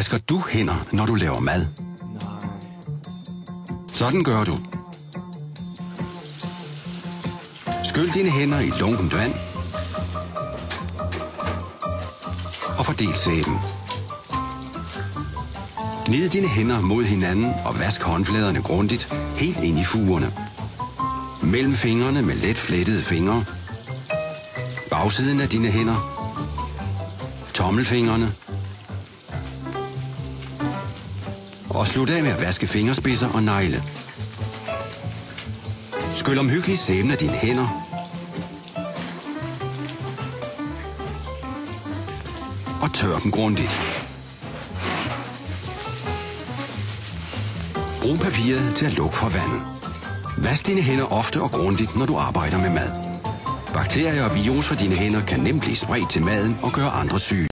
Vasker du hænder, når du laver mad? Sådan gør du. Skyl dine hænder i lunkent vand. Og fordel sæben. Gnid dine hænder mod hinanden og vask håndfladerne grundigt, helt ind i fugerne. Mellem fingrene med let flettede fingre. Bagsiden af dine hænder. Tommelfingrene. Og slut af med at vaske fingerspidser og negle. Skyl omhyggeligt sæben af dine hænder. Og tør dem grundigt. Brug papiret til at lukke for vandet. Vask dine hænder ofte og grundigt, når du arbejder med mad. Bakterier og virus fra dine hænder kan nemt blive spredt til maden og gøre andre syge.